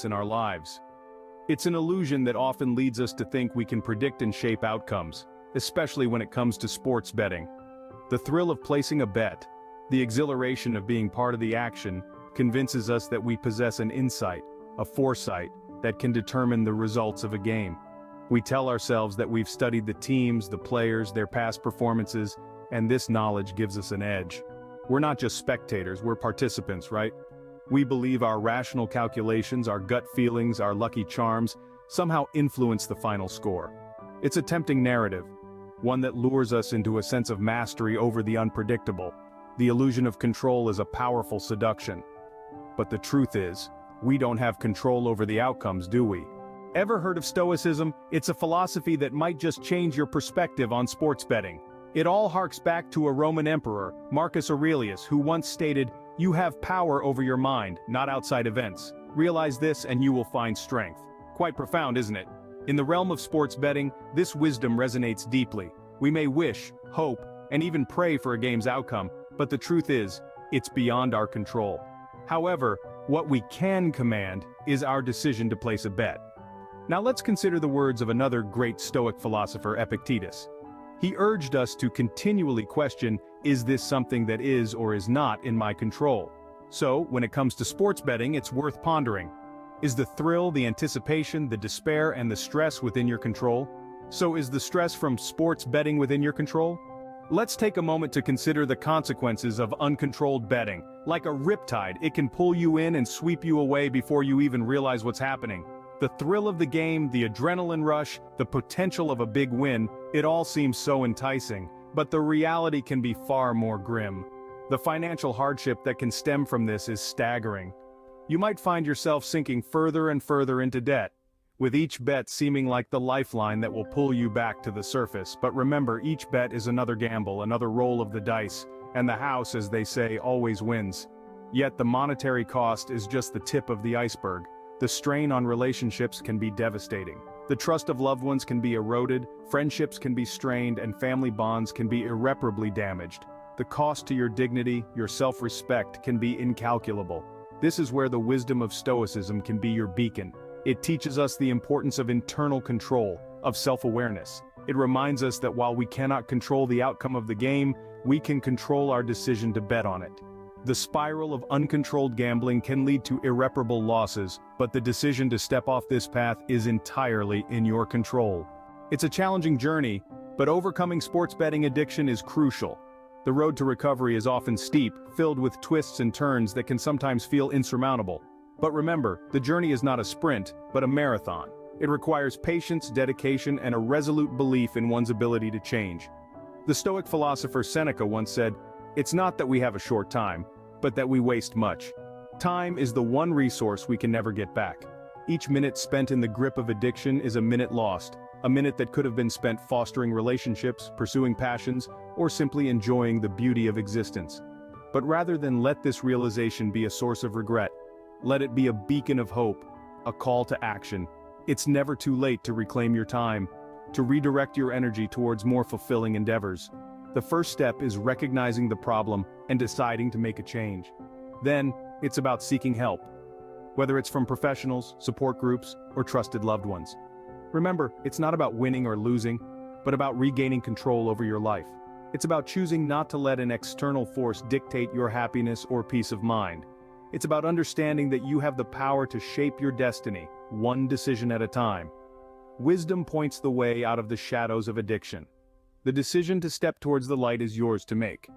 in our lives. It's an illusion that often leads us to think we can predict and shape outcomes, especially when it comes to sports betting. The thrill of placing a bet, the exhilaration of being part of the action, convinces us that we possess an insight, a foresight, that can determine the results of a game. We tell ourselves that we've studied the teams, the players, their past performances, and this knowledge gives us an edge. We're not just spectators, we're participants, right? We believe our rational calculations, our gut feelings, our lucky charms, somehow influence the final score. It's a tempting narrative, one that lures us into a sense of mastery over the unpredictable. The illusion of control is a powerful seduction. But the truth is, we don't have control over the outcomes, do we? Ever heard of Stoicism? It's a philosophy that might just change your perspective on sports betting. It all harks back to a Roman emperor, Marcus Aurelius, who once stated, "You have power over your mind, not outside events. Realize this and you will find strength." Quite profound, isn't it? In the realm of sports betting, this wisdom resonates deeply. We may wish, hope, and even pray for a game's outcome, but the truth is, it's beyond our control. However, what we can command is our decision to place a bet. Now let's consider the words of another great Stoic philosopher, Epictetus. He urged us to continually question, is this something that is or is not in my control? So, when it comes to sports betting, it's worth pondering. Is the thrill, the anticipation, the despair, and the stress within your control? So is the stress from sports betting within your control? Let's take a moment to consider the consequences of uncontrolled betting. Like a riptide, it can pull you in and sweep you away before you even realize what's happening. The thrill of the game, the adrenaline rush, the potential of a big win, it all seems so enticing, but the reality can be far more grim. The financial hardship that can stem from this is staggering. You might find yourself sinking further and further into debt, with each bet seeming like the lifeline that will pull you back to the surface. But remember, each bet is another gamble, another roll of the dice, and the house, as they say, always wins. Yet the monetary cost is just the tip of the iceberg. The strain on relationships can be devastating. The trust of loved ones can be eroded, friendships can be strained, and family bonds can be irreparably damaged. The cost to your dignity, your self-respect, can be incalculable. This is where the wisdom of Stoicism can be your beacon. It teaches us the importance of internal control, of self-awareness. It reminds us that while we cannot control the outcome of the game, we can control our decision to bet on it. The spiral of uncontrolled gambling can lead to irreparable losses, but the decision to step off this path is entirely in your control. It's a challenging journey, but overcoming sports betting addiction is crucial. The road to recovery is often steep, filled with twists and turns that can sometimes feel insurmountable. But remember, the journey is not a sprint, but a marathon. It requires patience, dedication, and a resolute belief in one's ability to change. The Stoic philosopher Seneca once said, "It's not that we have a short time, but that we waste much." Time is the one resource we can never get back. Each minute spent in the grip of addiction is a minute lost, a minute that could have been spent fostering relationships, pursuing passions, or simply enjoying the beauty of existence. But rather than let this realization be a source of regret, let it be a beacon of hope, a call to action. It's never too late to reclaim your time, to redirect your energy towards more fulfilling endeavors. The first step is recognizing the problem and deciding to make a change. Then, it's about seeking help, whether it's from professionals, support groups, or trusted loved ones. Remember, it's not about winning or losing, but about regaining control over your life. It's about choosing not to let an external force dictate your happiness or peace of mind. It's about understanding that you have the power to shape your destiny, one decision at a time. Wisdom points the way out of the shadows of addiction. The decision to step towards the light is yours to make.